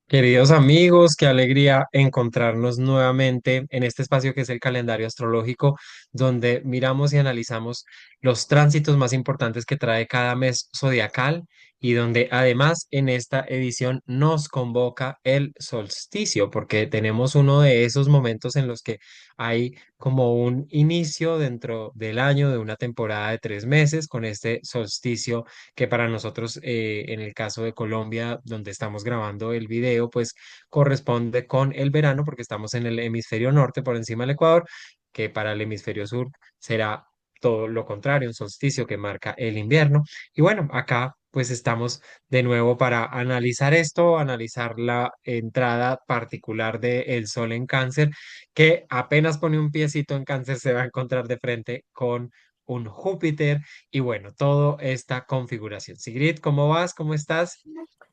Queridos amigos, qué alegría encontrarnos nuevamente en este espacio que es el calendario astrológico, donde miramos y analizamos los tránsitos más importantes que trae cada mes zodiacal y donde además en esta edición nos convoca el solsticio, porque tenemos uno de esos momentos en los que hay como un inicio dentro del año de una temporada de 3 meses con este solsticio que para nosotros, en el caso de Colombia, donde estamos grabando el video, pues corresponde con el verano, porque estamos en el hemisferio norte por encima del Ecuador, que para el hemisferio sur será todo lo contrario, un solsticio que marca el invierno. Y bueno, acá pues estamos de nuevo para analizar esto, analizar la entrada particular del Sol en Cáncer, que apenas pone un piecito en Cáncer se va a encontrar de frente con un Júpiter y bueno, toda esta configuración. Sigrid, ¿cómo vas? ¿Cómo estás?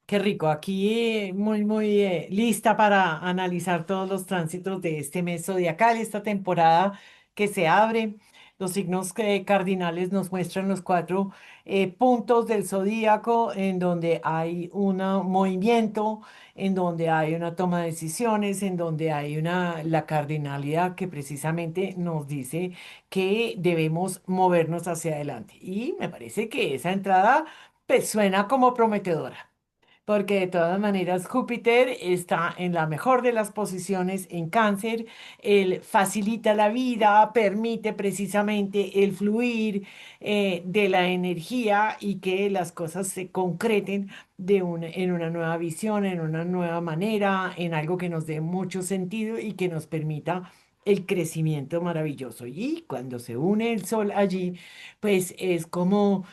Qué rico, aquí muy lista para analizar todos los tránsitos de este mes zodiacal, esta temporada que se abre. Los signos cardinales nos muestran los cuatro puntos del zodíaco en donde hay un movimiento, en donde hay una toma de decisiones, en donde hay la cardinalidad que precisamente nos dice que debemos movernos hacia adelante. Y me parece que esa entrada pues, suena como prometedora porque de todas maneras Júpiter está en la mejor de las posiciones en Cáncer, él facilita la vida, permite precisamente el fluir de la energía y que las cosas se concreten en una nueva visión, en una nueva manera, en algo que nos dé mucho sentido y que nos permita el crecimiento maravilloso. Y cuando se une el sol allí, pues es como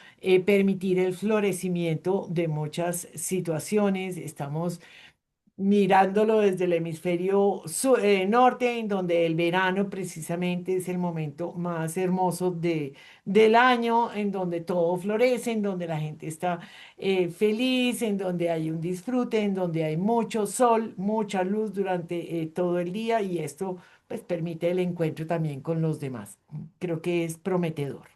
permitir el florecimiento de muchas situaciones. Estamos mirándolo desde el hemisferio norte, en donde el verano precisamente es el momento más hermoso del año, en donde todo florece, en donde la gente está feliz, en donde hay un disfrute, en donde hay mucho sol, mucha luz durante todo el día y esto pues permite el encuentro también con los demás. Creo que es prometedor.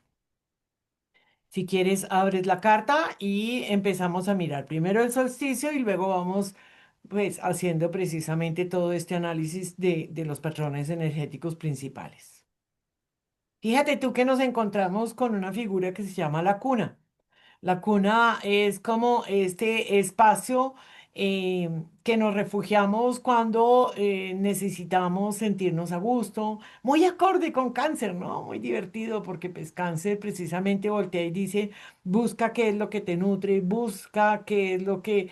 Si quieres, abres la carta y empezamos a mirar primero el solsticio y luego vamos pues haciendo precisamente todo este análisis de los patrones energéticos principales. Fíjate tú que nos encontramos con una figura que se llama la cuna. La cuna es como este espacio que nos refugiamos cuando necesitamos sentirnos a gusto, muy acorde con cáncer, ¿no? Muy divertido porque pues cáncer precisamente voltea y dice, busca qué es lo que te nutre, busca qué es lo que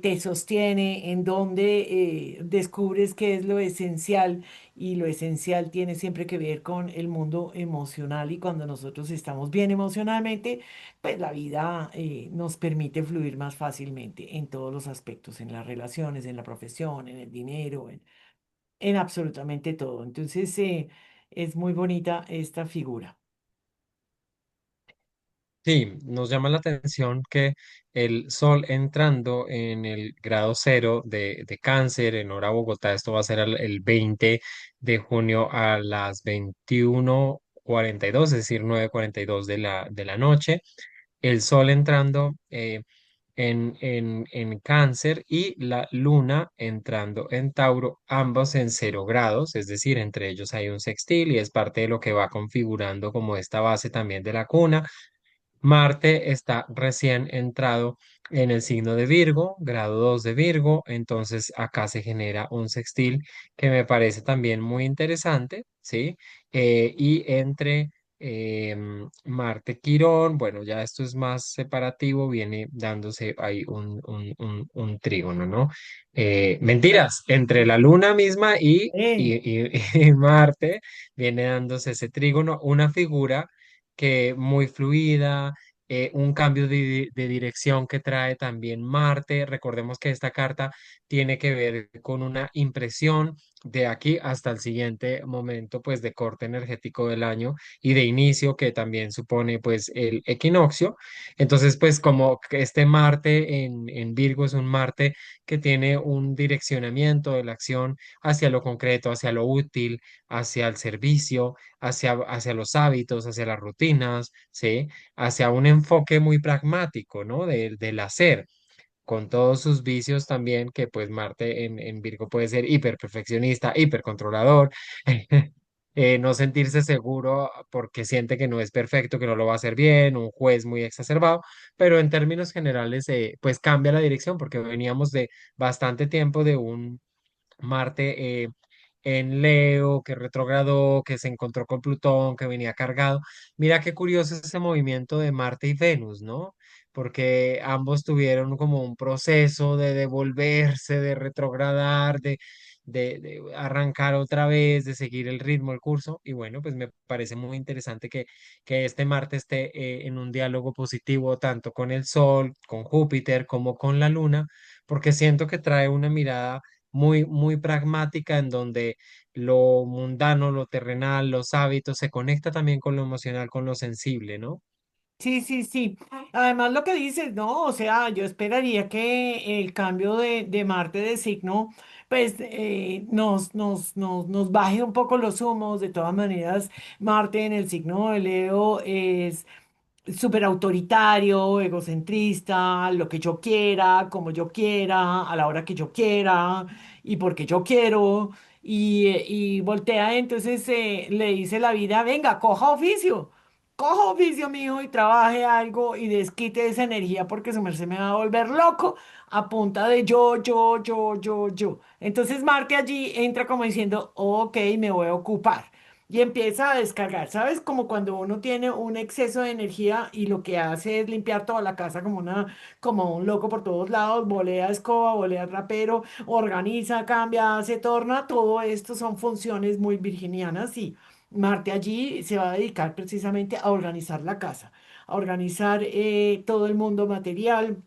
te sostiene, en donde descubres qué es lo esencial y lo esencial tiene siempre que ver con el mundo emocional y cuando nosotros estamos bien emocionalmente, pues la vida nos permite fluir más fácilmente en todos los aspectos, en las relaciones, en la profesión, en el dinero, en absolutamente todo. Entonces, es muy bonita esta figura. Sí, nos llama la atención que el Sol entrando en el grado cero de Cáncer en hora Bogotá, esto va a ser el 20 de junio a las 21:42, es decir, 9:42 de la noche. El Sol entrando en Cáncer y la Luna entrando en Tauro, ambos en 0 grados, es decir, entre ellos hay un sextil y es parte de lo que va configurando como esta base también de la cuna. Marte está recién entrado en el signo de Virgo, grado 2 de Virgo, entonces acá se genera un sextil que me parece también muy interesante, ¿sí? Y entre Marte Quirón, bueno, ya esto es más separativo, viene dándose ahí un trígono, ¿no? Mentiras, entre la Luna misma Eh, y Marte viene dándose ese trígono, una figura que muy fluida, un cambio de dirección que trae también Marte. Recordemos que esta carta tiene que ver con una impresión de aquí hasta el siguiente momento, pues de corte energético del año y de inicio que también supone pues el equinoccio. Entonces, pues como que este Marte en Virgo es un Marte que tiene un direccionamiento de la acción hacia lo concreto, hacia lo útil, hacia el servicio, hacia los hábitos, hacia las rutinas, ¿sí? Hacia un enfoque muy pragmático, ¿no? Del hacer. con todos sus vicios también, que pues Marte en Virgo puede ser hiper perfeccionista, hiper controlador, no sentirse seguro porque siente que no es perfecto, que no lo va a hacer bien, un juez muy exacerbado, pero en términos generales, pues cambia la dirección porque veníamos de bastante tiempo de un Marte en Leo, que retrogradó, que se encontró con Plutón, que venía cargado. Mira qué curioso ese movimiento de Marte y Venus, ¿no? Porque ambos tuvieron como un proceso de devolverse, de retrogradar, de arrancar otra vez, de seguir el ritmo, el curso. Y bueno, pues me parece muy interesante que este Marte esté en un diálogo positivo tanto con el Sol, con Júpiter, como con la Luna, porque siento que trae una mirada muy pragmática en donde lo mundano, lo terrenal, los hábitos se conecta también con lo emocional, con lo sensible, ¿no? Sí, sí, sí. Además, lo que dices, ¿no? O sea, yo esperaría que el cambio de Marte de signo, pues nos baje un poco los humos. De todas maneras, Marte en el signo de Leo es súper autoritario, egocentrista, lo que yo quiera, como yo quiera, a la hora que yo quiera y porque yo quiero. Y voltea, entonces le dice la vida, venga, coja oficio mío y trabaje algo y desquite esa energía porque su merced me va a volver loco a punta de yo. Entonces Marte allí entra como diciendo, ok, me voy a ocupar y empieza a descargar, ¿sabes? Como cuando uno tiene un exceso de energía y lo que hace es limpiar toda la casa como un loco por todos lados, volea escoba, volea rapero, organiza, cambia, se torna, todo esto son funciones muy virginianas y Marte allí se va a dedicar precisamente a organizar la casa, a organizar todo el mundo material,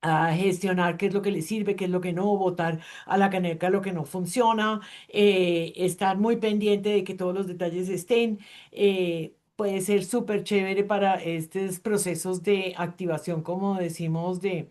a gestionar qué es lo que le sirve, qué es lo que no, votar a la caneca lo que no funciona, estar muy pendiente de que todos los detalles estén. Puede ser súper chévere para estos procesos de activación, como decimos, de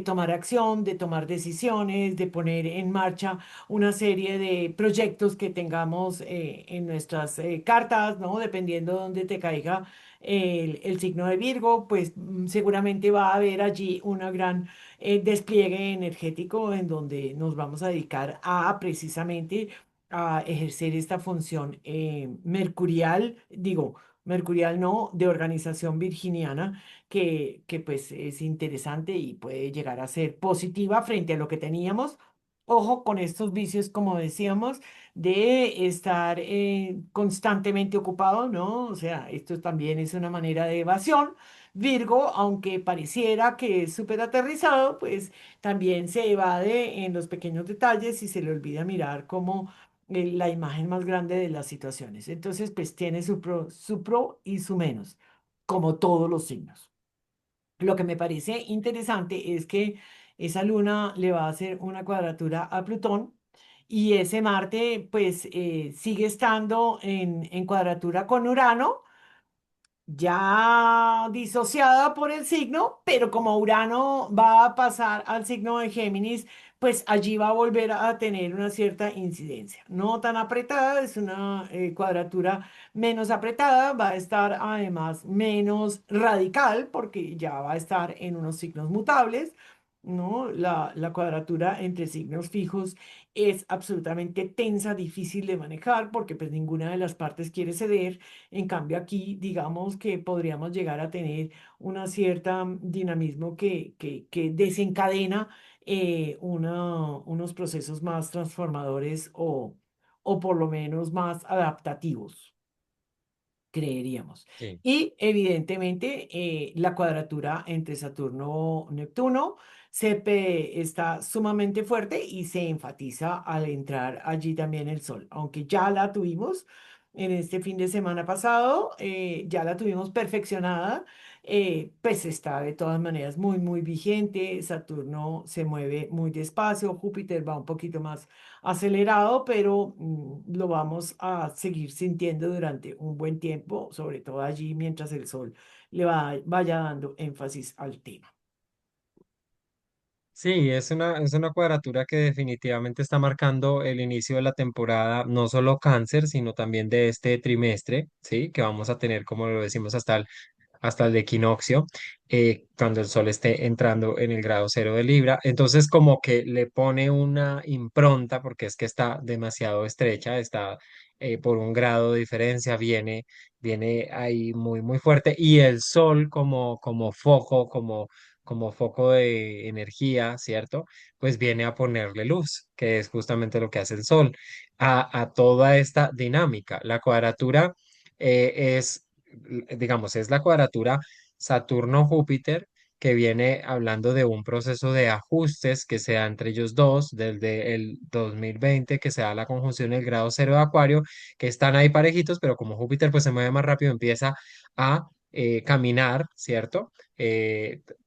tomar acción, de tomar decisiones, de poner en marcha una serie de proyectos que tengamos en nuestras cartas, ¿no? Dependiendo de dónde te caiga el signo de Virgo, pues seguramente va a haber allí una gran despliegue energético en donde nos vamos a dedicar a precisamente a ejercer esta función mercurial, digo, mercurial no, de organización virginiana, que pues es interesante y puede llegar a ser positiva frente a lo que teníamos. Ojo con estos vicios, como decíamos de estar constantemente ocupado, ¿no? O sea, esto también es una manera de evasión. Virgo, aunque pareciera que es súper aterrizado, pues también se evade en los pequeños detalles y se le olvida mirar como la imagen más grande de las situaciones. Entonces, pues tiene su pro y su menos, como todos los signos. Lo que me parece interesante es que esa luna le va a hacer una cuadratura a Plutón y ese Marte pues sigue estando en cuadratura con Urano ya disociada por el signo, pero como Urano va a pasar al signo de Géminis, pues allí va a volver a tener una cierta incidencia. No tan apretada, es una cuadratura menos apretada, va a estar además menos radical porque ya va a estar en unos signos mutables. ¿No? La cuadratura entre signos fijos es absolutamente tensa, difícil de manejar porque pues ninguna de las partes quiere ceder. En cambio, aquí, digamos que podríamos llegar a tener una cierta dinamismo que desencadena unos procesos más transformadores o por lo menos más adaptativos creeríamos. Sí. Y evidentemente la cuadratura entre Saturno-Neptuno está sumamente fuerte y se enfatiza al entrar allí también el Sol, aunque ya la tuvimos en este fin de semana pasado, ya la tuvimos perfeccionada. Pues está de todas maneras muy vigente. Saturno se mueve muy despacio, Júpiter va un poquito más acelerado, pero lo vamos a seguir sintiendo durante un buen tiempo, sobre todo allí mientras el sol vaya dando énfasis al tema. Sí, es una cuadratura que definitivamente está marcando el inicio de la temporada, no solo cáncer, sino también de este trimestre, ¿sí? Que vamos a tener, como lo decimos, hasta el equinoccio, cuando el sol esté entrando en el grado cero de Libra. Entonces como que le pone una impronta, porque es que está demasiado estrecha, está por un grado de diferencia, viene ahí muy, muy fuerte. Y el sol como foco, como foco de energía, ¿cierto? Pues viene a ponerle luz, que es justamente lo que hace el sol a toda esta dinámica. La cuadratura digamos, es la cuadratura Saturno-Júpiter, que viene hablando de un proceso de ajustes que se da entre ellos dos desde el 2020, que se da la conjunción del grado cero de Acuario, que están ahí parejitos, pero como Júpiter pues se mueve más rápido, empieza a caminar, ¿cierto?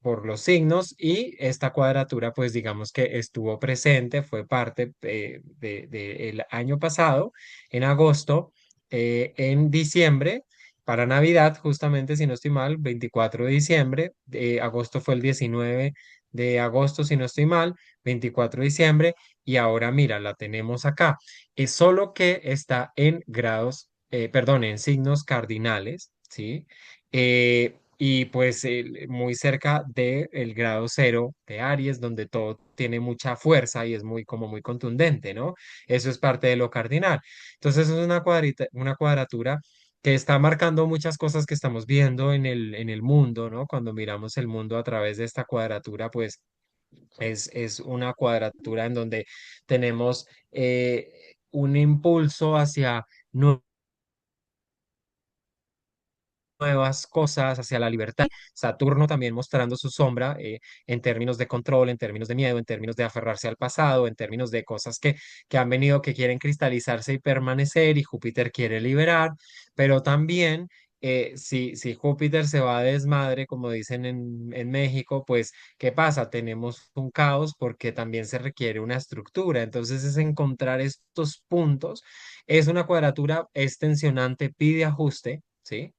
Por los signos, y esta cuadratura pues digamos que estuvo presente, fue parte del año pasado, en agosto, en diciembre, para Navidad, justamente, si no estoy mal, 24 de diciembre, agosto fue el 19 de agosto, si no estoy mal, 24 de diciembre, y ahora mira, la tenemos acá. Es solo que está en grados, perdón, en signos cardinales, ¿sí? Y pues muy cerca del grado cero de Aries, donde todo tiene mucha fuerza y es muy como muy contundente, ¿no? Eso es parte de lo cardinal. Entonces es una cuadratura que está marcando muchas cosas que estamos viendo en el mundo, ¿no? Cuando miramos el mundo a través de esta cuadratura, pues es una cuadratura en donde tenemos un impulso hacia nuevas cosas, hacia la libertad. Saturno también mostrando su sombra en términos de control, en términos de miedo, en términos de aferrarse al pasado, en términos de cosas que han venido, que quieren cristalizarse y permanecer, y Júpiter quiere liberar, pero también... si Júpiter se va a desmadre, como dicen en México, pues, ¿qué pasa? Tenemos un caos porque también se requiere una estructura. Entonces es encontrar estos puntos. Es una cuadratura, es tensionante, pide ajuste, ¿sí?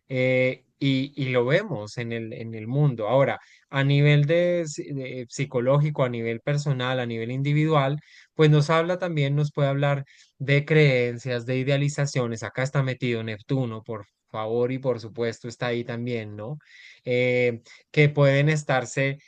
Y lo vemos en el mundo. Ahora, a nivel de psicológico, a nivel personal, a nivel individual, pues nos habla también, nos puede hablar de creencias, de idealizaciones. Acá está metido Neptuno, por favor, y por supuesto está ahí también, ¿no? Que pueden estarse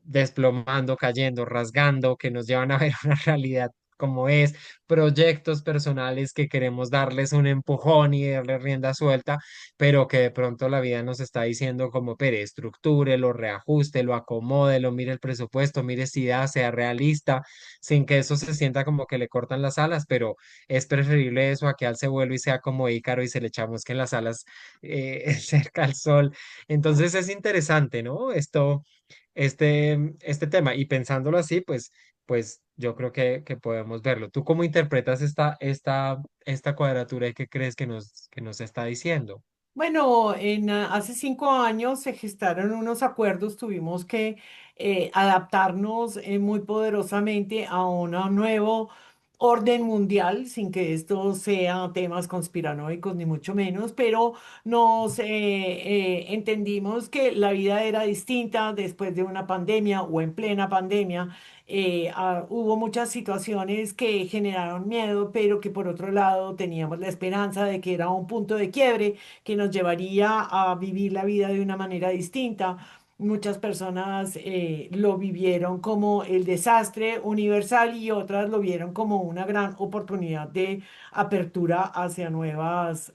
desplomando, cayendo, rasgando, que nos llevan a ver una realidad como es, proyectos personales que queremos darles un empujón y darle rienda suelta, pero que de pronto la vida nos está diciendo como, pere, estructure, lo reajuste, lo acomode, lo mire el presupuesto, mire si da, sea realista, sin que eso se sienta como que le cortan las alas, pero es preferible eso a que al se vuelva y sea como Ícaro y se le echamos que en las alas cerca al sol. Entonces es interesante, ¿no? Este tema. Y pensándolo así, pues yo creo que podemos verlo. ¿Tú cómo interpretas esta cuadratura y qué crees que nos está diciendo? Bueno, hace 5 años se gestaron unos acuerdos, tuvimos que adaptarnos muy poderosamente a un nuevo orden mundial, sin que esto sea temas conspiranoicos ni mucho menos, pero nos entendimos que la vida era distinta después de una pandemia o en plena pandemia. Hubo muchas situaciones que generaron miedo, pero que por otro lado teníamos la esperanza de que era un punto de quiebre que nos llevaría a vivir la vida de una manera distinta. Muchas personas lo vivieron como el desastre universal y otras lo vieron como una gran oportunidad de apertura hacia nuevas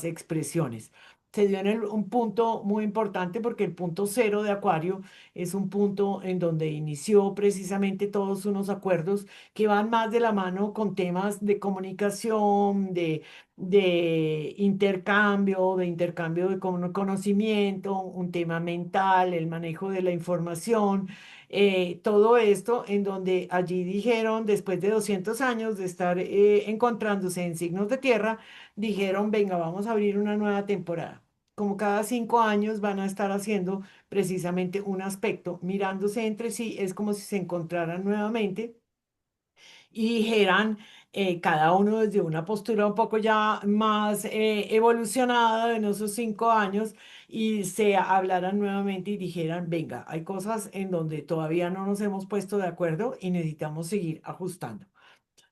expresiones. Se dio en un punto muy importante porque el punto cero de Acuario es un punto en donde inició precisamente todos unos acuerdos que van más de la mano con temas de comunicación, de intercambio de conocimiento, un tema mental, el manejo de la información, todo esto en donde allí dijeron, después de 200 años de estar encontrándose en signos de tierra, dijeron, venga, vamos a abrir una nueva temporada. Como cada 5 años van a estar haciendo precisamente un aspecto, mirándose entre sí, es como si se encontraran nuevamente y dijeran, cada uno desde una postura un poco ya más evolucionada en esos 5 años, y se hablaran nuevamente y dijeran, venga, hay cosas en donde todavía no nos hemos puesto de acuerdo y necesitamos seguir ajustando.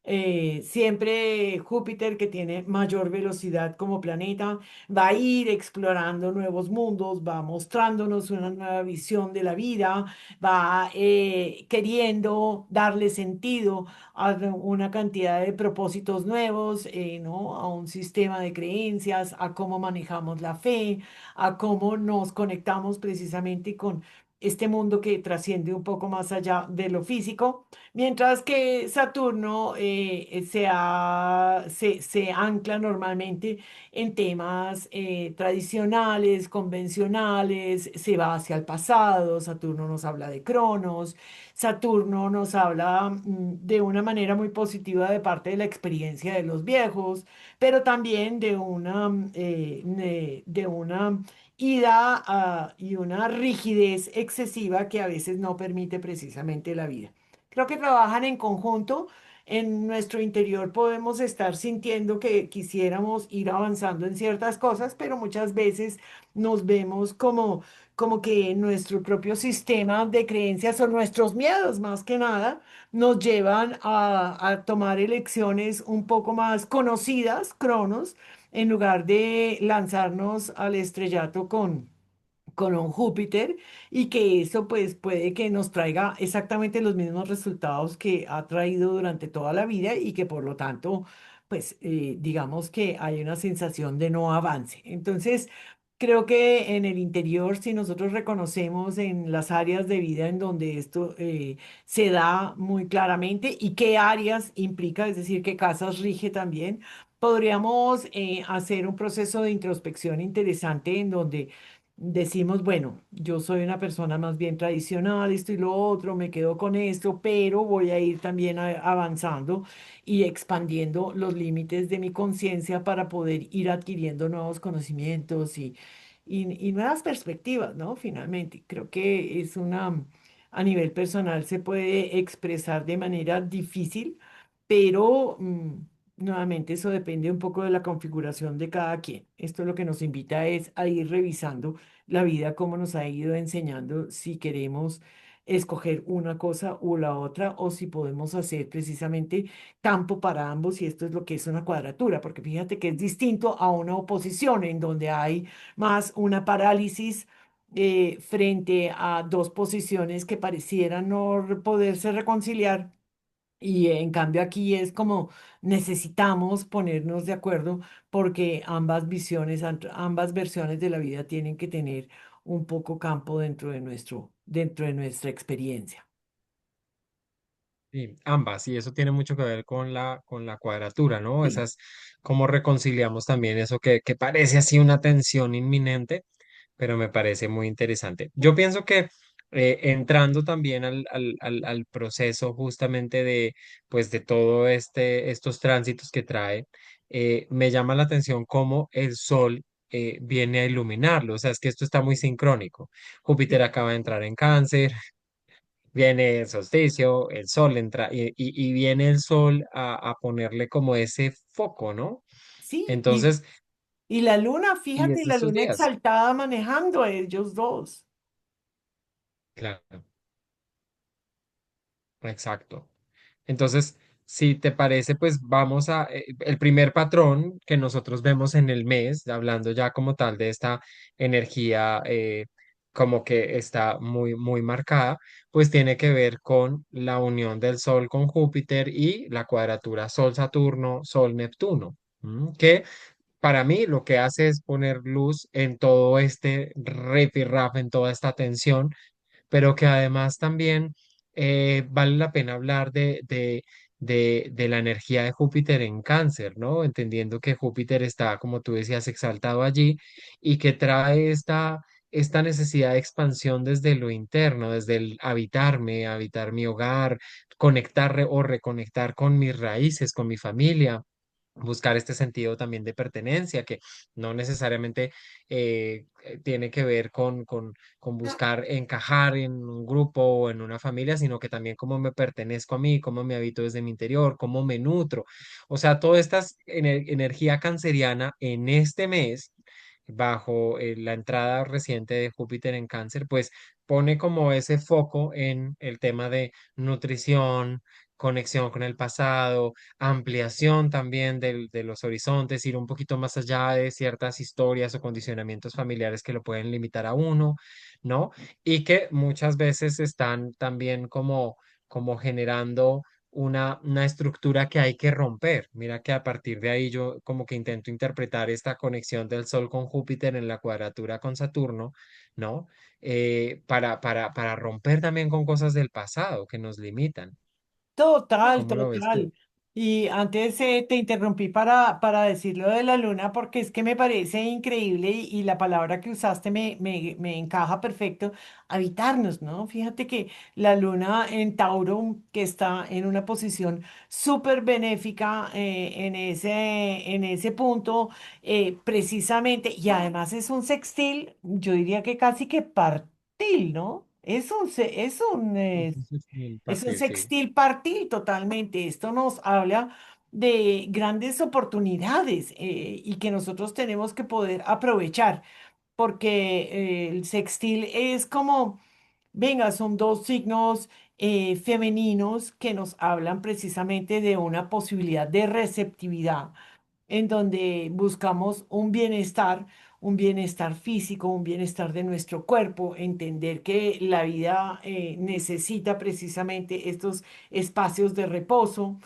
Siempre Júpiter, que tiene mayor velocidad como planeta, va a ir explorando nuevos mundos, va mostrándonos una nueva visión de la vida, va queriendo darle sentido a una cantidad de propósitos nuevos, ¿no? A un sistema de creencias, a cómo manejamos la fe, a cómo nos conectamos precisamente con este mundo que trasciende un poco más allá de lo físico. Mientras que Saturno se ancla normalmente en temas tradicionales, convencionales, se va hacia el pasado. Saturno nos habla de Cronos, Saturno nos habla de una manera muy positiva de parte de la experiencia de los viejos, pero también de una ida y una rigidez excesiva que a veces no permite precisamente la vida. Creo que trabajan en conjunto. En nuestro interior podemos estar sintiendo que quisiéramos ir avanzando en ciertas cosas, pero muchas veces nos vemos como que nuestro propio sistema de creencias o nuestros miedos, más que nada, nos llevan a tomar elecciones un poco más conocidas, cronos, en lugar de lanzarnos al estrellato con un Júpiter y que eso pues puede que nos traiga exactamente los mismos resultados que ha traído durante toda la vida y que por lo tanto pues digamos que hay una sensación de no avance. Entonces creo que en el interior, si nosotros reconocemos en las áreas de vida en donde esto se da muy claramente y qué áreas implica, es decir, qué casas rige también, podríamos hacer un proceso de introspección interesante en donde decimos, bueno, yo soy una persona más bien tradicional, esto y lo otro, me quedo con esto, pero voy a ir también avanzando y expandiendo los límites de mi conciencia para poder ir adquiriendo nuevos conocimientos y nuevas perspectivas, ¿no? Finalmente, creo que a nivel personal se puede expresar de manera difícil, pero nuevamente eso depende un poco de la configuración de cada quien. Esto lo que nos invita es a ir revisando la vida, cómo nos ha ido enseñando si queremos escoger una cosa u la otra o si podemos hacer precisamente campo para ambos y esto es lo que es una cuadratura, porque fíjate que es distinto a una oposición en donde hay más una parálisis frente a dos posiciones que parecieran no poderse reconciliar. Y en cambio aquí es como necesitamos ponernos de acuerdo porque ambas visiones, ambas versiones de la vida tienen que tener un poco campo dentro de nuestra experiencia. Sí, ambas, y eso tiene mucho que ver con la cuadratura, ¿no? Sí. Esas, cómo reconciliamos también eso que parece así una tensión inminente, pero me parece muy interesante. Yo pienso que entrando también al proceso justamente de, pues, de todo estos tránsitos que trae, me llama la atención cómo el sol viene a iluminarlo, o sea, es que esto está muy sincrónico. Júpiter Sí, acaba de entrar en Cáncer. Viene el solsticio, el sol entra y viene el sol a ponerle como ese foco, ¿no? sí, Entonces, y la luna, y fíjate, es la estos luna días, exaltada manejando a ellos dos. claro, exacto. Entonces, si te parece, pues vamos a, el primer patrón que nosotros vemos en el mes, hablando ya como tal de esta energía como que está muy, muy marcada, pues tiene que ver con la unión del Sol con Júpiter y la cuadratura Sol-Saturno, Sol-Neptuno, que para mí lo que hace es poner luz en todo este rifirrafe, en toda esta tensión, pero que además también vale la pena hablar de la energía de Júpiter en Cáncer, ¿no? Entendiendo que Júpiter está, como tú decías, exaltado allí y que trae esta necesidad de expansión desde lo interno, desde el habitarme, habitar mi hogar, o reconectar con mis raíces, con mi familia, buscar este sentido también de pertenencia, que no necesariamente tiene que ver con buscar encajar en un grupo o en una familia, sino que también cómo me pertenezco a mí, cómo me habito desde mi interior, cómo me nutro. O sea, toda esta energía canceriana en este mes, bajo la entrada reciente de Júpiter en Cáncer, pues pone como ese foco en el tema de nutrición, conexión con el pasado, ampliación también de los horizontes, ir un poquito más allá de ciertas historias o condicionamientos familiares que lo pueden limitar a uno, ¿no? Y que muchas veces están también como generando una estructura que hay que romper. Mira que a partir de ahí yo como que intento interpretar esta conexión del Sol con Júpiter en la cuadratura con Saturno, ¿no? Para romper también con cosas del pasado que nos limitan. Total, ¿Cómo lo ves tú? total. Y antes te interrumpí para decir lo de la luna porque es que me parece increíble y la palabra que usaste me encaja perfecto, habitarnos, ¿no? Fíjate que la luna en Tauro, que está en una posición súper benéfica en ese punto, precisamente, y además es un sextil, yo diría que casi que partil, ¿no? Sí, Es un partir, sí. sextil partil totalmente. Esto nos habla de grandes oportunidades y que nosotros tenemos que poder aprovechar, porque el sextil es como, venga, son dos signos femeninos que nos hablan precisamente de una posibilidad de receptividad en donde buscamos un bienestar físico, un bienestar de nuestro cuerpo, entender que la vida necesita precisamente estos espacios de reposo,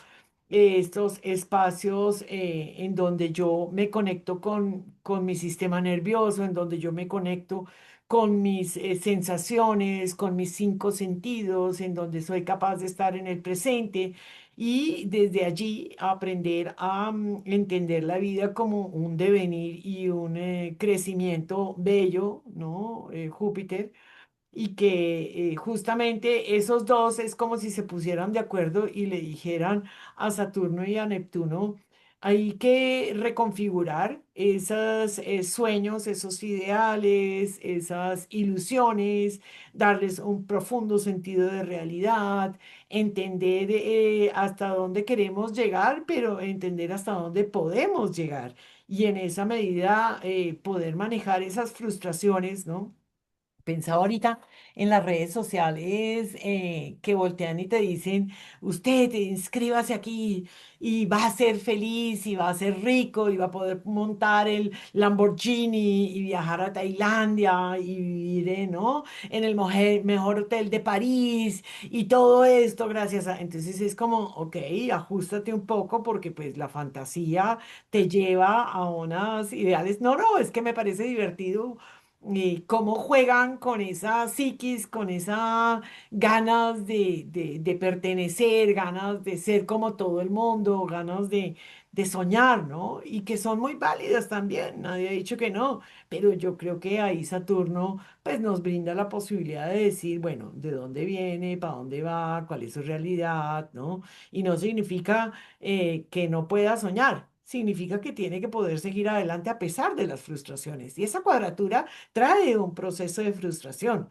estos espacios en donde yo me conecto con mi sistema nervioso, en donde yo me conecto con mis sensaciones, con mis cinco sentidos, en donde soy capaz de estar en el presente y desde allí aprender a entender la vida como un devenir y un crecimiento bello, ¿no? Júpiter y que justamente esos dos es como si se pusieran de acuerdo y le dijeran a Saturno y a Neptuno, hay que reconfigurar esos sueños, esos ideales, esas ilusiones, darles un profundo sentido de realidad, entender hasta dónde queremos llegar, pero entender hasta dónde podemos llegar. Y en esa medida poder manejar esas frustraciones, ¿no? Pensaba ahorita en las redes sociales que voltean y te dicen, usted inscríbase aquí y va a ser feliz y va a ser rico y va a poder montar el Lamborghini y viajar a Tailandia y vivir, ¿no? En el mejor hotel de París y todo esto gracias a... Entonces es como, ok, ajustate un poco porque pues la fantasía te lleva a unas ideales. No, no, es que me parece divertido cómo juegan con esa psiquis, con esa ganas de pertenecer, ganas de ser como todo el mundo, ganas de soñar, ¿no? Y que son muy válidas también, nadie ha dicho que no, pero yo creo que ahí Saturno pues nos brinda la posibilidad de decir, bueno, de dónde viene, para dónde va, cuál es su realidad, ¿no? Y no significa que no pueda soñar. Significa que tiene que poder seguir adelante a pesar de las frustraciones. Y esa cuadratura trae un proceso de frustración.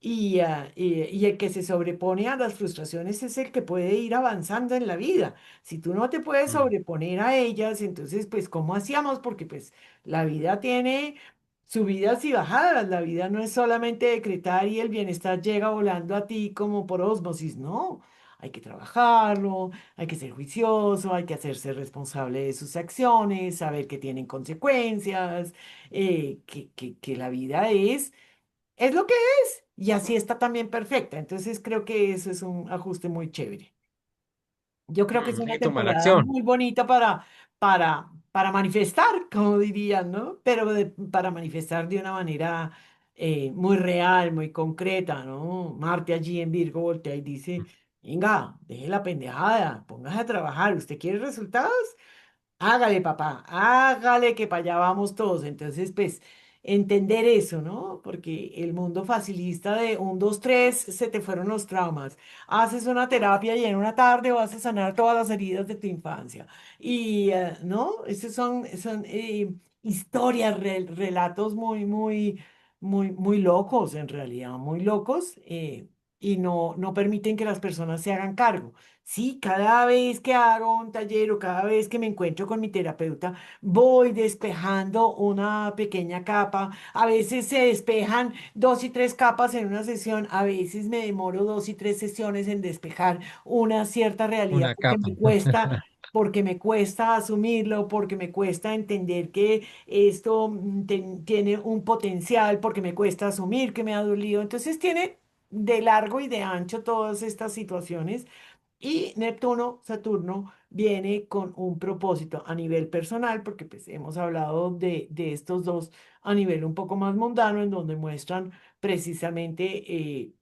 Y el que se sobrepone a las frustraciones es el que puede ir avanzando en la vida. Si tú no te puedes Mm. sobreponer a ellas, entonces, pues, ¿cómo hacíamos? Porque, pues, la vida tiene subidas y bajadas. La vida no es solamente decretar y el bienestar llega volando a ti como por ósmosis, no. Hay que trabajarlo, hay que ser juicioso, hay que hacerse responsable de sus acciones, saber que tienen consecuencias, que la vida es lo que es y así está también perfecta. Entonces creo que eso es un ajuste muy chévere. Yo creo que es una Y tomar temporada acción. muy bonita para manifestar, como dirían, ¿no? Pero para manifestar de una manera muy real, muy concreta, ¿no? Marte allí en Virgo voltea y dice, venga, deje la pendejada, póngase a trabajar, ¿usted quiere resultados? Hágale, papá, hágale que para allá vamos todos. Entonces, pues, entender eso, ¿no? Porque el mundo facilista de un, dos, tres, se te fueron los traumas. Haces una terapia y en una tarde vas a sanar todas las heridas de tu infancia. Y, ¿no? Esos son historias, relatos muy locos, en realidad, muy locos. y no permiten que las personas se hagan cargo. Sí, cada vez que hago un taller o cada vez que me encuentro con mi terapeuta, voy despejando una pequeña capa. A veces se despejan dos y tres capas en una sesión, a veces me demoro dos y tres sesiones en despejar una cierta realidad Una capa. porque me cuesta asumirlo, porque me cuesta entender que esto tiene un potencial, porque me cuesta asumir que me ha dolido. Entonces tiene de largo y de ancho todas estas situaciones. Y Neptuno, Saturno, viene con un propósito a nivel personal, porque pues hemos hablado de estos dos a nivel un poco más mundano, en donde muestran precisamente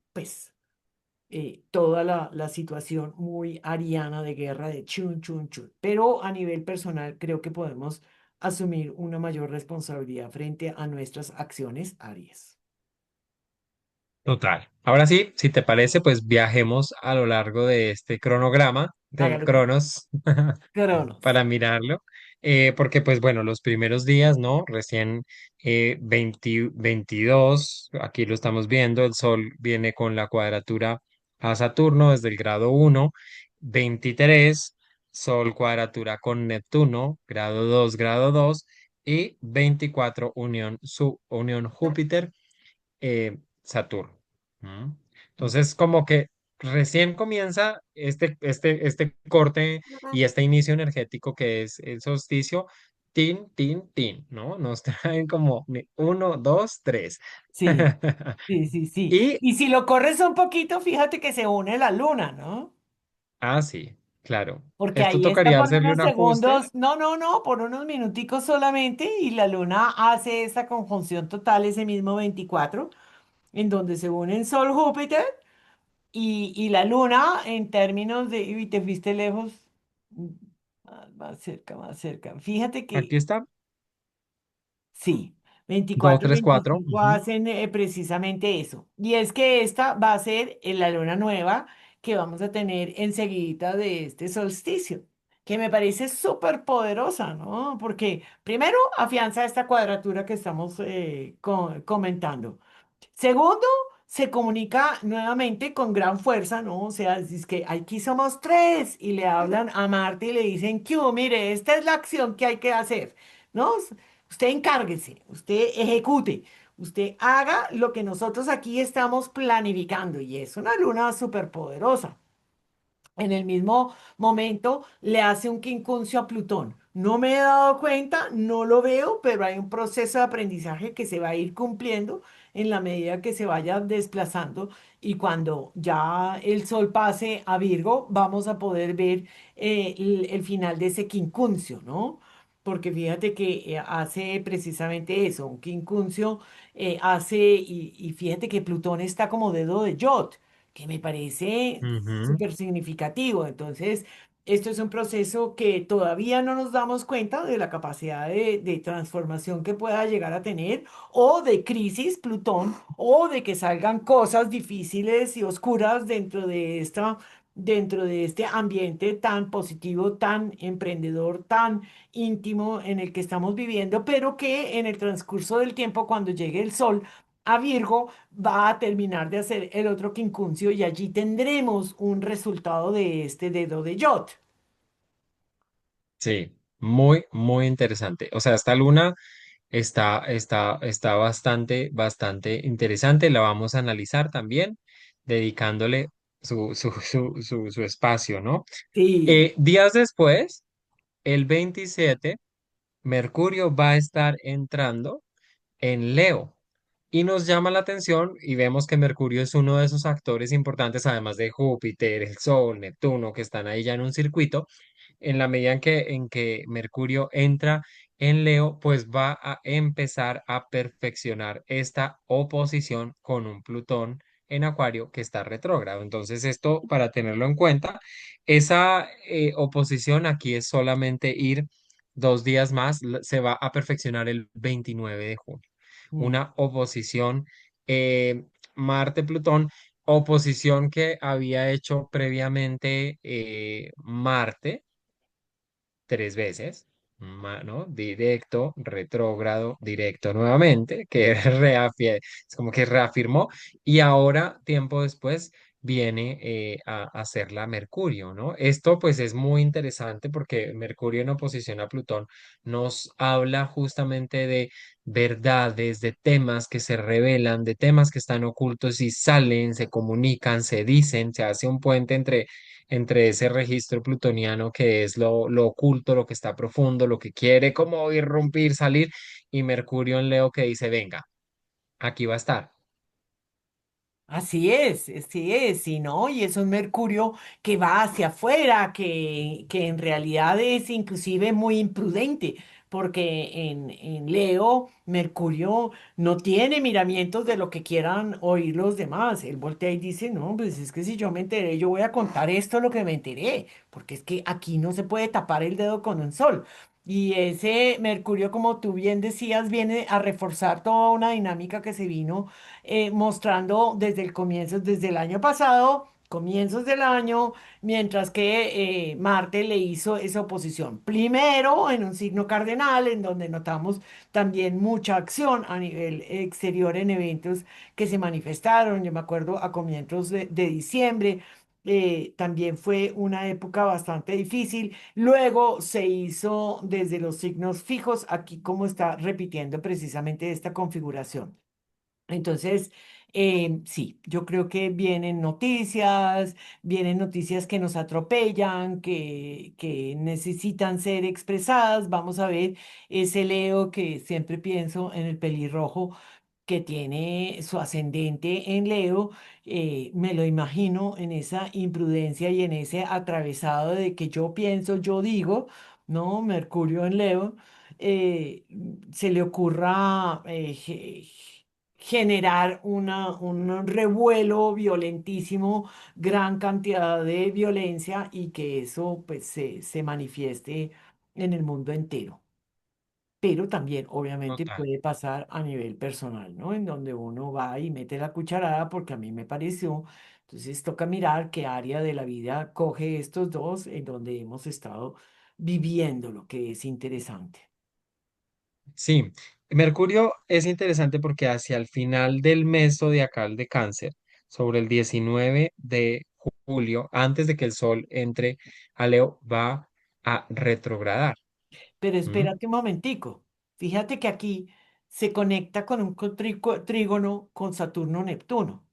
toda la situación muy ariana de guerra de chun, chun, chun. Pero a nivel personal creo que podemos asumir una mayor responsabilidad frente a nuestras acciones, Aries. Total. Ahora sí, si te parece, pues viajemos a lo largo de este cronograma del Hágale pues. Cronos Cronos. para mirarlo, porque pues bueno, los primeros días, ¿no? Recién 22, aquí lo estamos viendo, el Sol viene con la cuadratura a Saturno desde el grado 1, 23, Sol cuadratura con Neptuno, grado 2, y 24, unión Júpiter, Saturno. ¿Mm? Entonces, como que recién comienza este corte y este inicio energético que es el solsticio, tin, tin, tin, ¿no? Nos traen como uno, dos, tres. Sí, sí, sí, sí. Y, Y si lo corres un poquito, fíjate que se une la luna, ¿no? sí, claro. Porque Esto ahí está tocaría por hacerle unos un ajuste. segundos, no, por unos minuticos solamente, y la luna hace esta conjunción total ese mismo 24 en donde se unen Sol, Júpiter y la luna en términos de, y te fuiste lejos, mm, más cerca, más cerca. Fíjate Aquí que está, sí, dos, 24 y tres, cuatro. 25 hacen precisamente eso. Y es que esta va a ser la luna nueva que vamos a tener enseguida de este solsticio, que me parece súper poderosa, ¿no? Porque primero afianza esta cuadratura que estamos comentando. Segundo, se comunica nuevamente con gran fuerza, ¿no? O sea, es que aquí somos tres y le hablan a Marte y le dicen, "Q, mire, esta es la acción que hay que hacer, ¿no? Usted encárguese, usted ejecute, usted haga lo que nosotros aquí estamos planificando y es una luna súper poderosa. En el mismo momento le hace un quincuncio a Plutón. No me he dado cuenta, no lo veo, pero hay un proceso de aprendizaje que se va a ir cumpliendo en la medida que se vaya desplazando y cuando ya el Sol pase a Virgo, vamos a poder ver el final de ese quincuncio, ¿no? Porque fíjate que hace precisamente eso, un quincuncio y fíjate que Plutón está como dedo de Yod, que me parece Ujú. súper significativo. Entonces, esto es un proceso que todavía no nos damos cuenta de la capacidad de transformación que pueda llegar a tener, o de crisis, Plutón, o de que salgan cosas difíciles y oscuras dentro de este ambiente tan positivo, tan emprendedor, tan íntimo en el que estamos viviendo, pero que en el transcurso del tiempo, cuando llegue el sol, a Virgo va a terminar de hacer el otro quincuncio y allí tendremos un resultado de este dedo de Yod. Sí, muy, muy interesante. O sea, esta luna está bastante, bastante interesante. La vamos a analizar también, dedicándole su espacio, ¿no? Sí, Días después, el 27, Mercurio va a estar entrando en Leo. Y nos llama la atención y vemos que Mercurio es uno de esos actores importantes, además de Júpiter, el Sol, Neptuno, que están ahí ya en un circuito. En la medida en que Mercurio entra en Leo, pues va a empezar a perfeccionar esta oposición con un Plutón en Acuario que está retrógrado. Entonces, esto para tenerlo en cuenta, esa oposición aquí es solamente ir 2 días más, se va a perfeccionar el 29 de junio. mm, Una oposición Marte-Plutón, oposición que había hecho previamente Marte 3 veces. ¿no? Directo, retrógrado, directo nuevamente, que es como que reafirmó, y ahora, tiempo después, viene a hacerla Mercurio, ¿no? Esto pues es muy interesante porque Mercurio en oposición a Plutón nos habla justamente de verdades, de temas que se revelan, de temas que están ocultos y salen, se comunican, se dicen, se hace un puente entre ese registro plutoniano que es lo oculto, lo que está profundo, lo que quiere como irrumpir, salir, y Mercurio en Leo que dice, venga, aquí va a estar. Así es, y no, y es un Mercurio que va hacia afuera, que en realidad es inclusive muy imprudente, porque en Leo, Mercurio no tiene miramientos de lo que quieran oír los demás. Él voltea y dice, no, pues es que si yo me enteré, yo voy a contar esto lo que me enteré, porque es que aquí no se puede tapar el dedo con un sol. Y ese Mercurio, como tú bien decías, viene a reforzar toda una dinámica que se vino mostrando desde el comienzo, desde el año pasado, comienzos del año, mientras que Marte le hizo esa oposición. Primero en un signo cardenal, en donde notamos también mucha acción a nivel exterior en eventos que se manifestaron. Yo me acuerdo a comienzos de diciembre. También fue una época bastante difícil. Luego se hizo desde los signos fijos, aquí como está repitiendo precisamente esta configuración. Entonces, sí, yo creo que vienen noticias que nos atropellan, que necesitan ser expresadas. Vamos a ver ese Leo que siempre pienso en el pelirrojo que tiene su ascendente en Leo, me lo imagino en esa imprudencia y en ese atravesado de que yo pienso, yo digo, ¿no? Mercurio en Leo, eh, se le ocurra generar un revuelo violentísimo, gran cantidad de violencia y que eso pues se manifieste en el mundo entero, pero también obviamente Total. puede pasar a nivel personal, ¿no? En donde uno va y mete la cucharada porque a mí me pareció. Entonces toca mirar qué área de la vida coge estos dos en donde hemos estado viviendo, lo que es interesante. Sí, Mercurio es interesante porque hacia el final del mes zodiacal de Cáncer, sobre el 19 de julio, antes de que el Sol entre a Leo, va a retrogradar. Pero ¿Mm? espérate un momentico. Fíjate que aquí se conecta con un trígono con Saturno-Neptuno.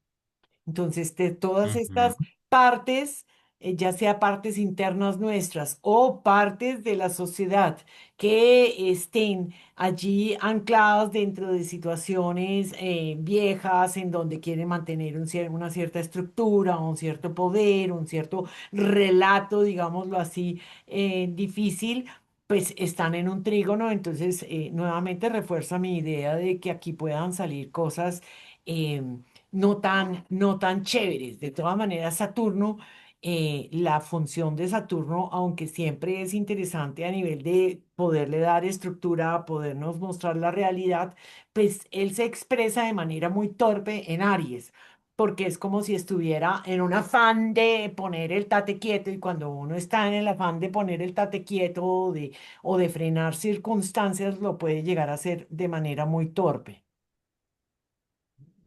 Entonces, de todas Ujú. estas partes, ya sea partes internas nuestras o partes de la sociedad que estén allí ancladas dentro de situaciones viejas en donde quieren mantener una cierta estructura, un cierto poder, un cierto relato, digámoslo así, difícil. Pues están en un trígono, entonces nuevamente refuerza mi idea de que aquí puedan salir cosas no tan chéveres. De todas maneras, Saturno, la función de Saturno, aunque siempre es interesante a nivel de poderle dar estructura, podernos mostrar la realidad, pues él se expresa de manera muy torpe en Aries. Porque es como si estuviera en un afán de poner el tate quieto, y cuando uno está en el afán de poner el tate quieto o de frenar circunstancias, lo puede llegar a hacer de manera muy torpe.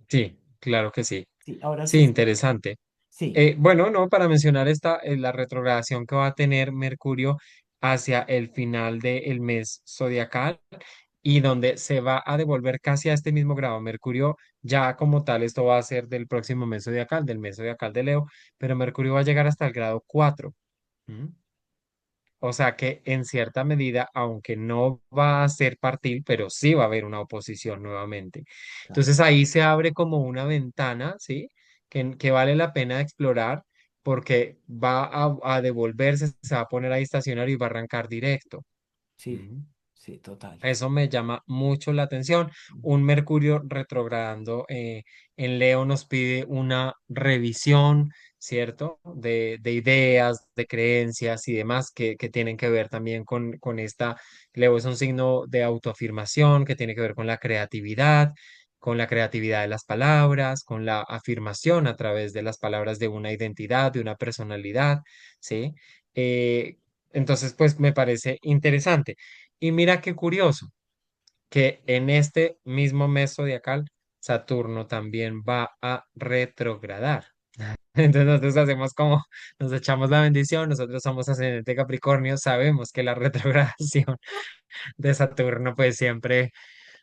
Sí, claro que sí. Sí, ahora Sí, sí, interesante. sí. Bueno, no, para mencionar la retrogradación que va a tener Mercurio hacia el final del mes zodiacal y donde se va a devolver casi a este mismo grado. Mercurio ya como tal, esto va a ser del próximo mes zodiacal, del mes zodiacal de Leo, pero Mercurio va a llegar hasta el grado 4. O sea que en cierta medida, aunque no va a ser partil, pero sí va a haber una oposición nuevamente. Entonces ahí se abre como una ventana, ¿sí? Que vale la pena explorar porque va a devolverse, se va a poner ahí estacionario y va a arrancar directo. Sí, Ujú. sí, total. Eso me llama mucho la atención. Un Mercurio retrogradando en Leo nos pide una revisión, ¿cierto? De ideas, de creencias y demás que tienen que ver también con esta. Leo es un signo de autoafirmación que tiene que ver con la creatividad de las palabras, con la afirmación a través de las palabras de una identidad, de una personalidad, ¿sí? Eh, entonces, pues me parece interesante. Y mira qué curioso, que en este mismo mes zodiacal, Saturno también va a retrogradar. Entonces nosotros hacemos como, nos echamos la bendición, nosotros somos ascendente Capricornio, sabemos que la retrogradación de Saturno pues siempre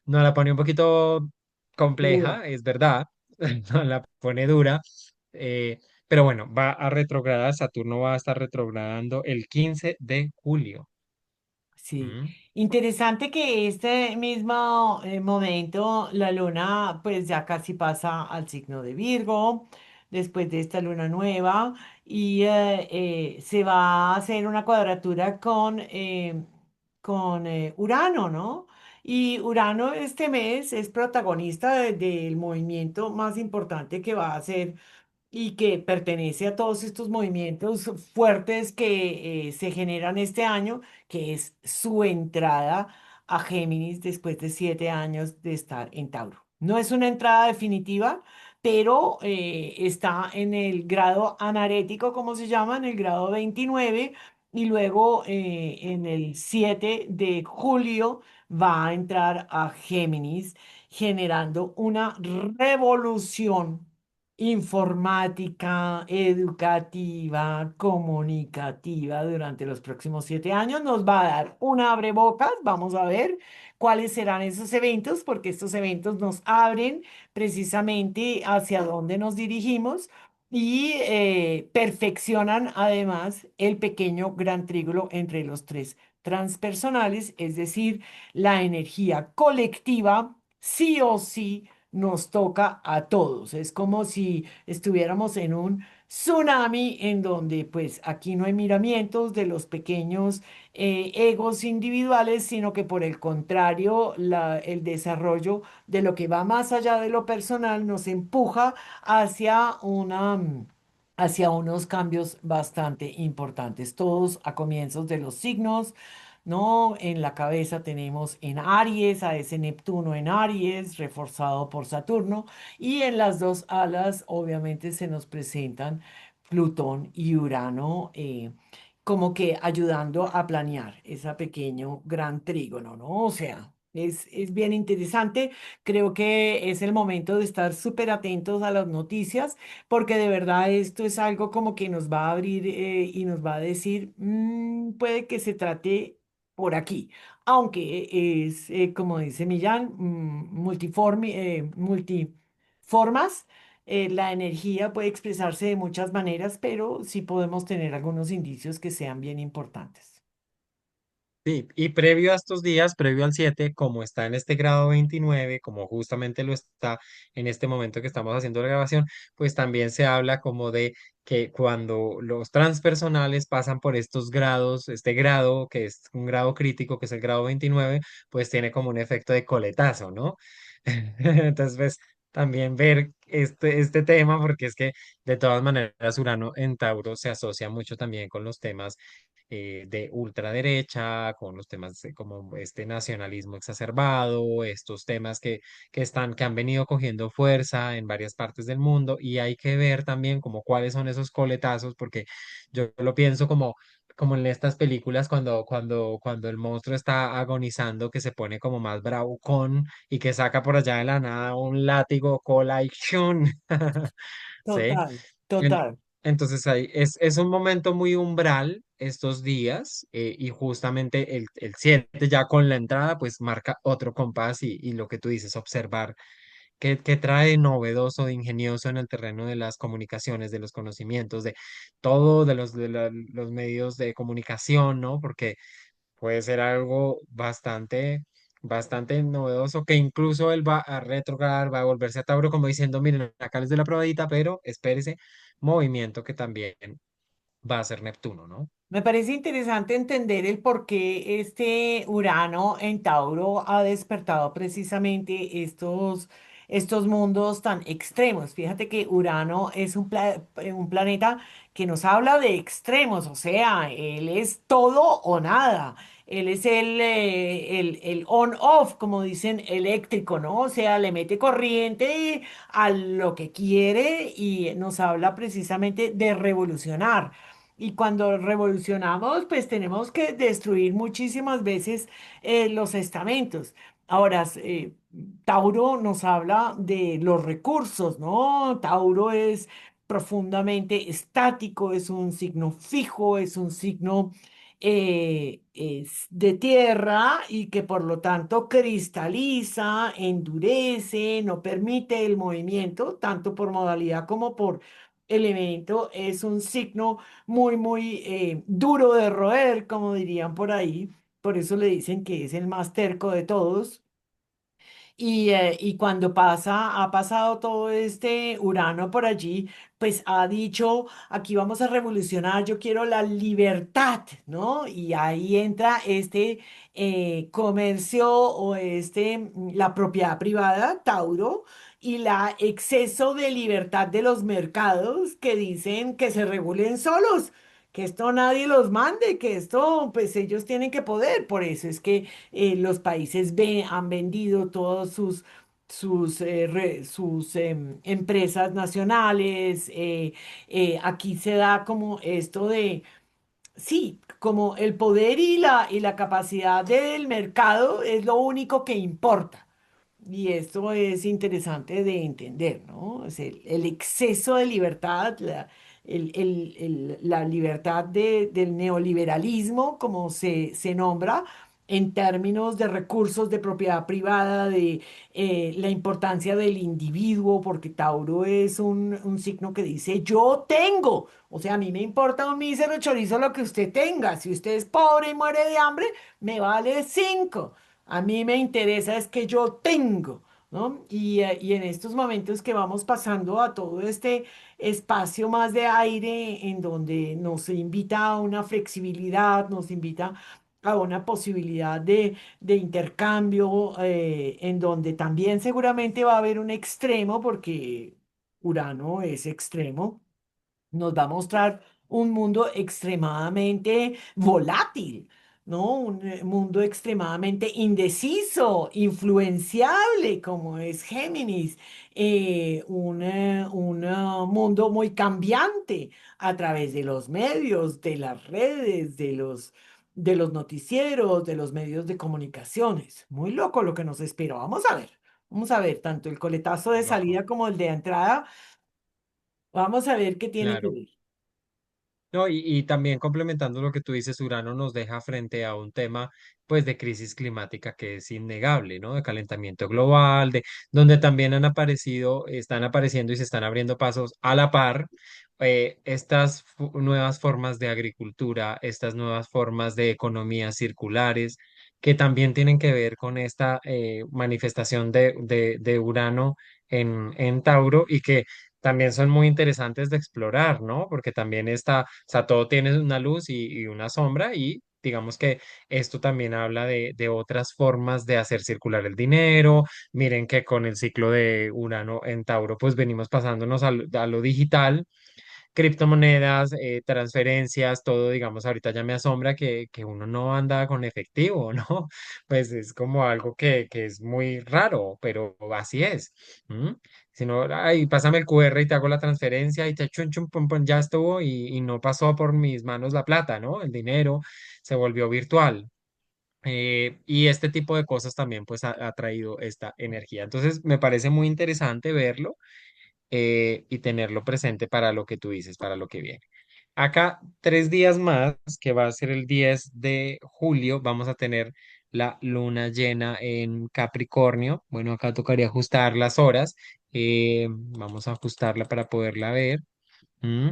nos la pone un poquito Dura. compleja, es verdad, nos la pone dura, pero bueno, va a retrogradar, Saturno va a estar retrogradando el 15 de julio. Sí, ¿Mm? interesante que este mismo momento la luna pues ya casi pasa al signo de Virgo después de esta luna nueva y se va a hacer una cuadratura con Urano, ¿no? Y Urano este mes es protagonista del movimiento más importante que va a hacer y que pertenece a todos estos movimientos fuertes que se generan este año, que es su entrada a Géminis después de 7 años de estar en Tauro. No es una entrada definitiva, pero está en el grado anarético, como se llama, en el grado 29, y luego en el 7 de julio va a entrar a Géminis, generando una revolución informática, educativa, comunicativa durante los próximos 7 años. Nos va a dar un abrebocas. Vamos a ver cuáles serán esos eventos, porque estos eventos nos abren precisamente hacia dónde nos dirigimos y perfeccionan además el pequeño gran trígono entre los tres transpersonales, es decir, la energía colectiva, sí o sí nos toca a todos. Es como si estuviéramos en un tsunami en donde pues aquí no hay miramientos de los pequeños egos individuales, sino que por el contrario, el desarrollo de lo que va más allá de lo personal nos empuja hacia hacia unos cambios bastante importantes, todos a comienzos de los signos. ¿No? En la cabeza tenemos en Aries a ese Neptuno en Aries, reforzado por Saturno, y en las dos alas obviamente se nos presentan Plutón y Urano, como que ayudando a planear ese pequeño gran trígono, ¿no? O sea, es bien interesante. Creo que es el momento de estar súper atentos a las noticias, porque de verdad esto es algo como que nos va a abrir y nos va a decir, puede que se trate por aquí, aunque es, como dice Millán, multiformas. La energía puede expresarse de muchas maneras, pero sí podemos tener algunos indicios que sean bien importantes. Sí, y previo a estos días, previo al 7, como está en este grado 29, como justamente lo está en este momento que estamos haciendo la grabación, pues también se habla como de que cuando los transpersonales pasan por estos grados, este grado que es un grado crítico, que es el grado 29, pues tiene como un efecto de coletazo, ¿no? Entonces, pues también ver este tema, porque es que de todas maneras Urano en Tauro se asocia mucho también con los temas de ultraderecha, con los temas como este nacionalismo exacerbado, estos temas que han venido cogiendo fuerza en varias partes del mundo y hay que ver también como cuáles son esos coletazos, porque yo lo pienso como en estas películas cuando el monstruo está agonizando, que se pone como más bravucón y que saca por allá de la nada un látigo cola y ¡shun! ¿Sí? Total, En- total. Entonces ahí es un momento muy umbral estos días y justamente el 7 ya con la entrada pues marca otro compás y lo que tú dices, observar qué trae de novedoso, de ingenioso en el terreno de las comunicaciones, de los conocimientos, de todo, los medios de comunicación, ¿no? Porque puede ser algo bastante novedoso que incluso él va a retrogradar, va a volverse a Tauro como diciendo, miren, acá les doy la probadita, pero espérese, movimiento que también va a ser Neptuno, ¿no? Me parece interesante entender el por qué este Urano en Tauro ha despertado precisamente estos mundos tan extremos. Fíjate que Urano es un planeta que nos habla de extremos, o sea, él es todo o nada. Él es el on-off, como dicen, eléctrico, ¿no? O sea, le mete corriente a lo que quiere y nos habla precisamente de revolucionar. Y cuando revolucionamos, pues tenemos que destruir muchísimas veces los estamentos. Ahora, Tauro nos habla de los recursos, ¿no? Tauro es profundamente estático, es un signo fijo, es un signo es de tierra y que por lo tanto cristaliza, endurece, no permite el movimiento, tanto por modalidad como por elemento. Es un signo muy duro de roer, como dirían por ahí. Por eso le dicen que es el más terco de todos. Y cuando ha pasado todo este Urano por allí, pues ha dicho, aquí vamos a revolucionar, yo quiero la libertad, ¿no? Y ahí entra este comercio o la propiedad privada, Tauro, y la exceso de libertad de los mercados que dicen que se regulen solos. Que esto nadie los mande, que esto, pues ellos tienen que poder. Por eso es que los países han vendido todos sus empresas nacionales. Aquí se da como esto de, sí, como el poder y la capacidad del mercado es lo único que importa. Y esto es interesante de entender, ¿no? Es el exceso de libertad, la libertad del neoliberalismo, como se nombra, en términos de recursos de propiedad privada, de la importancia del individuo, porque Tauro es un signo que dice yo tengo. O sea, a mí me importa un mísero chorizo lo que usted tenga. Si usted es pobre y muere de hambre, me vale cinco. A mí me interesa es que yo tengo, ¿no? Y en estos momentos que vamos pasando a todo este espacio más de aire en donde nos invita a una flexibilidad, nos invita a una posibilidad de intercambio, en donde también seguramente va a haber un extremo, porque Urano es extremo, nos va a mostrar un mundo extremadamente volátil, ¿no? Un mundo extremadamente indeciso, influenciable, como es Géminis, un mundo muy cambiante a través de los medios, de las redes, de los noticieros, de los medios de comunicaciones. Muy loco lo que nos espera. Vamos a ver, tanto el coletazo de Wow, salida como el de entrada. Vamos a ver qué tiene que claro. ver. No, y también complementando lo que tú dices, Urano nos deja frente a un tema pues de crisis climática que es innegable, ¿no? De calentamiento global, de donde también han aparecido, están apareciendo y se están abriendo pasos a la par estas nuevas formas de agricultura, estas nuevas formas de economías circulares que también tienen que ver con esta manifestación de Urano en Tauro y que también son muy interesantes de explorar, ¿no? Porque también está, o sea, todo tiene una luz y una sombra y digamos que esto también habla de otras formas de hacer circular el dinero. Miren que con el ciclo de Urano en Tauro, pues venimos pasándonos a lo digital, criptomonedas, transferencias, todo, digamos, ahorita ya me asombra que uno no anda con efectivo, ¿no? Pues es como algo que es muy raro, pero así es. ¿M? Si no, ay, pásame el QR y te hago la transferencia y te chun, chun, pum, pum, ya estuvo y no pasó por mis manos la plata, ¿no? El dinero se volvió virtual. Y este tipo de cosas también pues ha traído esta energía. Entonces me parece muy interesante verlo y tenerlo presente para lo que tú dices, para lo que viene. Acá 3 días más, que va a ser el 10 de julio, vamos a tener la luna llena en Capricornio. Bueno, acá tocaría ajustar las horas. Vamos a ajustarla para poderla ver. Mm,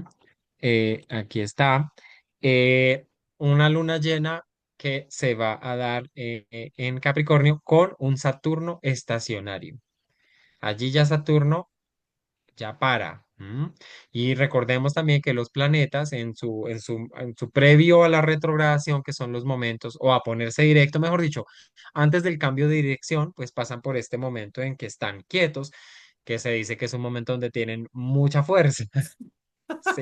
aquí está. Eh, una luna llena que se va a dar en Capricornio con un Saturno estacionario. Allí ya Saturno ya para. Y recordemos también que los planetas en su previo a la retrogradación, que son los momentos, o a ponerse directo, mejor dicho, antes del cambio de dirección, pues pasan por este momento en que están quietos, que se dice que es un momento donde tienen mucha fuerza, sí,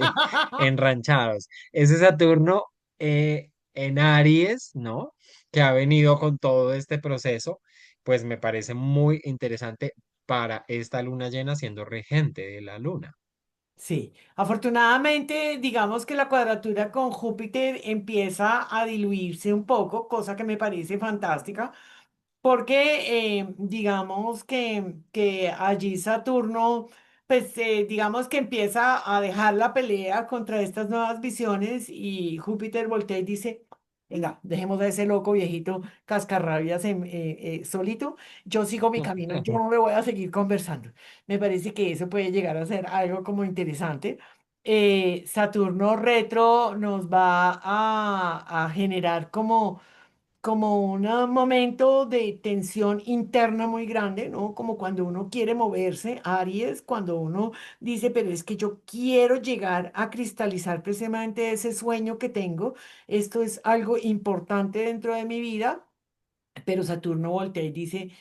enranchados. Ese Saturno en Aries, ¿no? Que ha venido con todo este proceso, pues me parece muy interesante para esta luna llena siendo regente de la luna. Sí, afortunadamente, digamos que la cuadratura con Júpiter empieza a diluirse un poco, cosa que me parece fantástica, porque digamos que allí Saturno, pues digamos que empieza a dejar la pelea contra estas nuevas visiones y Júpiter voltea y dice, venga, dejemos a ese loco viejito cascarrabias solito, yo sigo mi camino, yo no me voy a seguir conversando. Me parece que eso puede llegar a ser algo como interesante. Saturno retro nos va a generar como un momento de tensión interna muy grande, ¿no? Como cuando uno quiere moverse, Aries, cuando uno dice, pero es que yo quiero llegar a cristalizar precisamente ese sueño que tengo, esto es algo importante dentro de mi vida, pero Saturno voltea y dice,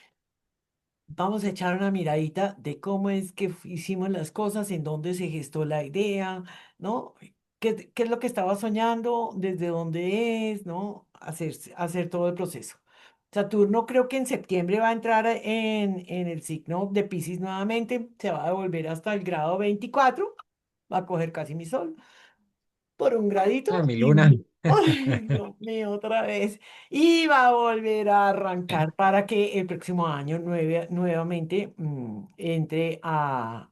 vamos a echar una miradita de cómo es que hicimos las cosas, en dónde se gestó la idea, ¿no? ¿Qué es lo que estaba soñando? ¿Desde dónde es? ¿No? Hacer todo el proceso. Saturno creo que en septiembre va a entrar en el signo de Piscis nuevamente, se va a devolver hasta el grado 24, va a coger casi mi sol por un Ah, gradito mi y luna. ¡ay, Dios mío, otra vez! Y va a volver a arrancar para que el próximo año nuevamente entre a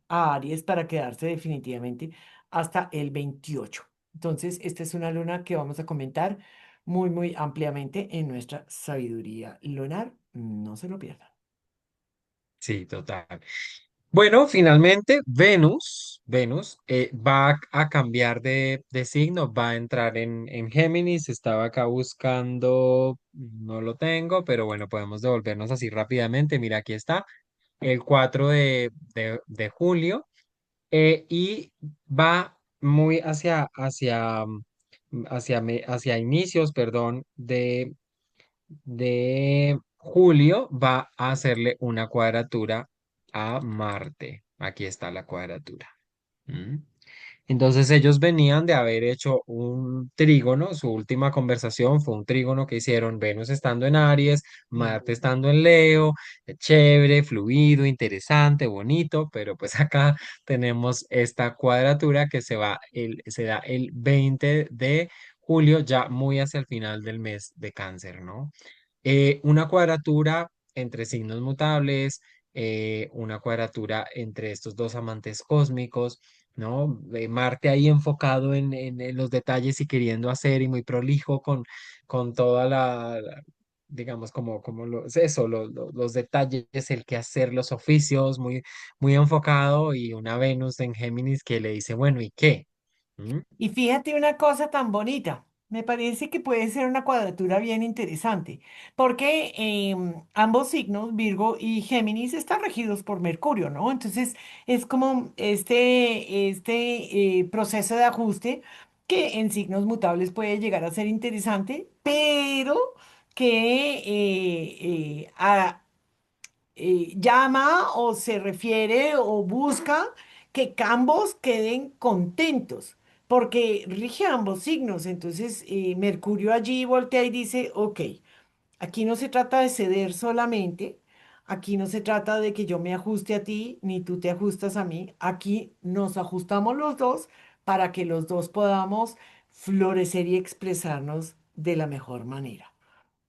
Aries para quedarse definitivamente hasta el 28. Entonces, esta es una luna que vamos a comentar muy, muy ampliamente en nuestra sabiduría lunar. No se lo pierdan. Sí, total. Bueno, finalmente Venus va a cambiar de signo, va a entrar en Géminis. Estaba acá buscando, no lo tengo, pero bueno, podemos devolvernos así rápidamente. Mira, aquí está, el 4 de julio, y va muy hacia inicios, perdón, de julio, va a hacerle una cuadratura a Marte. Aquí está la cuadratura. ¿Mm? Entonces ellos venían de haber hecho un trígono, su última conversación fue un trígono que hicieron Venus estando en Aries, Sí. Marte estando en Leo, chévere, fluido, interesante, bonito, pero pues acá tenemos esta cuadratura que se da el 20 de julio, ya muy hacia el final del mes de Cáncer, ¿no? Una cuadratura entre signos mutables, una cuadratura entre estos dos amantes cósmicos, ¿no? Marte ahí enfocado en los detalles y queriendo hacer y muy prolijo con toda digamos, los detalles, el que hacer, los oficios, muy enfocado, y una Venus en Géminis que le dice, bueno, ¿y qué? ¿Mm? Y fíjate una cosa tan bonita. Me parece que puede ser una cuadratura bien interesante, porque ambos signos, Virgo y Géminis, están regidos por Mercurio, ¿no? Entonces es como este proceso de ajuste que en signos mutables puede llegar a ser interesante, pero que llama o se refiere o busca que ambos queden contentos, porque rige ambos signos. Entonces, Mercurio allí voltea y dice, ok, aquí no se trata de ceder solamente, aquí no se trata de que yo me ajuste a ti, ni tú te ajustas a mí, aquí nos ajustamos los dos para que los dos podamos florecer y expresarnos de la mejor manera.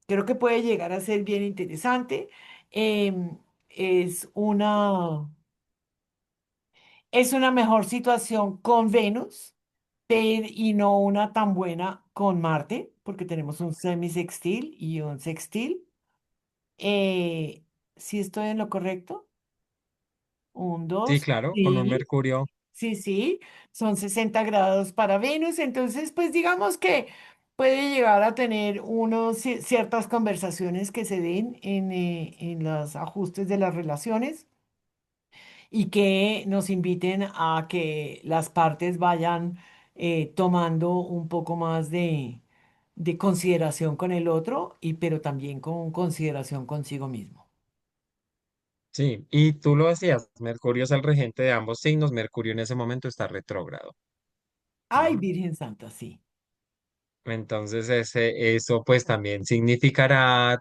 Creo que puede llegar a ser bien interesante. Em, es una, es una mejor situación con Venus, y no una tan buena con Marte, porque tenemos un semisextil y un sextil. ¿Sí estoy en lo correcto? Un, Sí, dos, claro, con un sí. Mercurio. Sí, sí, son 60 grados para Venus, entonces pues digamos que puede llegar a tener ciertas conversaciones que se den en los ajustes de las relaciones y que nos inviten a que las partes vayan tomando un poco más de consideración con el otro, pero también con consideración consigo mismo. Sí, y tú lo decías, Mercurio es el regente de ambos signos, Mercurio en ese momento está retrógrado. Ay, ¿M? Virgen Santa, sí. Entonces eso pues también significará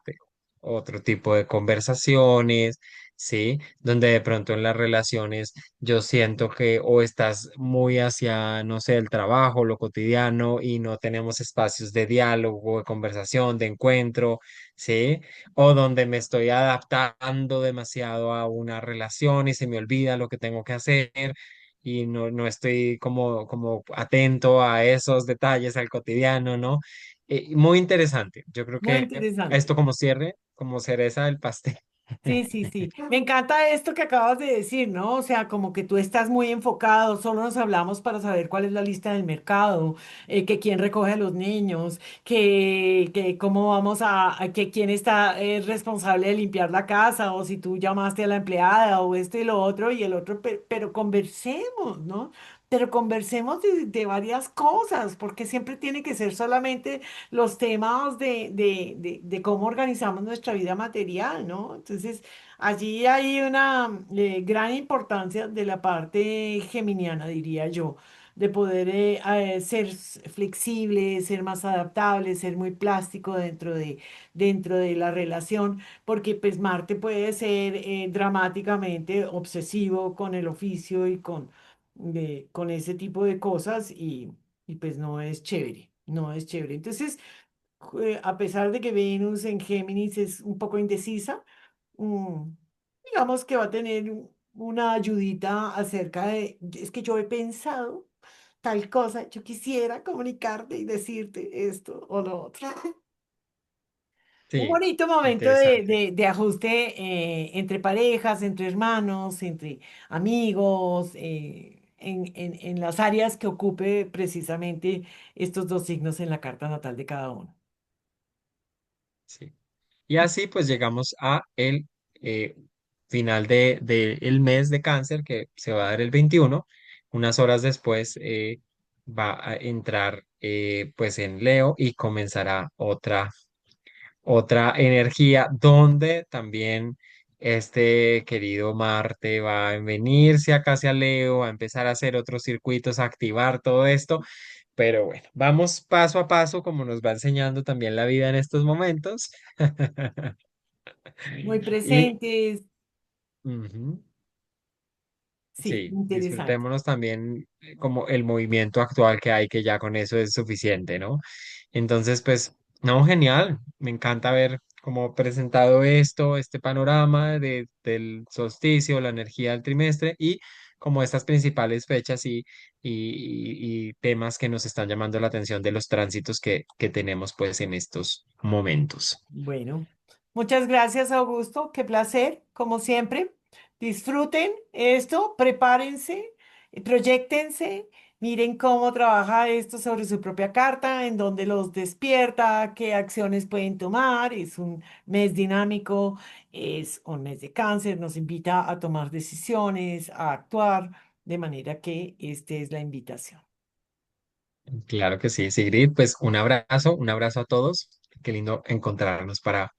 otro tipo de conversaciones, ¿sí? Donde de pronto en las relaciones yo siento que o estás muy hacia, no sé, el trabajo, lo cotidiano y no tenemos espacios de diálogo, de conversación, de encuentro, ¿sí? O donde me estoy adaptando demasiado a una relación y se me olvida lo que tengo que hacer. Y no estoy como atento a esos detalles, al cotidiano, ¿no? Muy interesante. Yo creo Muy que interesante. esto como cierre, como cereza del pastel. Sí, sí, sí. Me encanta esto que acabas de decir, ¿no? O sea, como que tú estás muy enfocado, solo nos hablamos para saber cuál es la lista del mercado, que quién recoge a los niños, que cómo vamos que quién está responsable de limpiar la casa, o si tú llamaste a la empleada, o esto y lo otro, y el otro, pero conversemos, ¿no? Pero conversemos de varias cosas, porque siempre tiene que ser solamente los temas de cómo organizamos nuestra vida material, ¿no? Entonces, allí hay una gran importancia de la parte geminiana, diría yo, de poder ser flexible, ser más adaptable, ser muy plástico dentro de la relación, porque pues Marte puede ser dramáticamente obsesivo con el oficio y con ese tipo de cosas y pues no es chévere, no es chévere. Entonces, a pesar de que Venus en Géminis es un poco indecisa, mm, digamos que va a tener una ayudita acerca es que yo he pensado tal cosa, yo quisiera comunicarte y decirte esto o lo otro. Un Sí, bonito momento interesante. de ajuste entre parejas, entre hermanos, entre amigos, en las áreas que ocupe precisamente estos dos signos en la carta natal de cada uno. Sí. Y así pues llegamos a el eh, final de el mes de cáncer que se va a dar el 21. Unas horas después va a entrar pues en Leo y comenzará otra energía donde también este querido Marte va a venirse acá hacia Leo, a empezar a hacer otros circuitos, a activar todo esto. Pero bueno, vamos paso a paso como nos va enseñando también la vida en estos momentos. Muy Y presentes, ujú, sí, sí, interesante. disfrutémonos también como el movimiento actual que hay, que ya con eso es suficiente, ¿no? Entonces, pues, no, genial. Me encanta ver cómo presentado esto, este panorama del solsticio, la energía del trimestre y como estas principales fechas y temas que nos están llamando la atención de los tránsitos que tenemos pues en estos momentos. Bueno, muchas gracias, Augusto. Qué placer, como siempre. Disfruten esto, prepárense, proyéctense, miren cómo trabaja esto sobre su propia carta, en dónde los despierta, qué acciones pueden tomar. Es un mes dinámico, es un mes de cáncer, nos invita a tomar decisiones, a actuar, de manera que esta es la invitación. Claro que sí, Sigrid, pues un abrazo a todos. Qué lindo encontrarnos para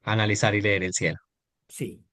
analizar y leer el cielo. Sí.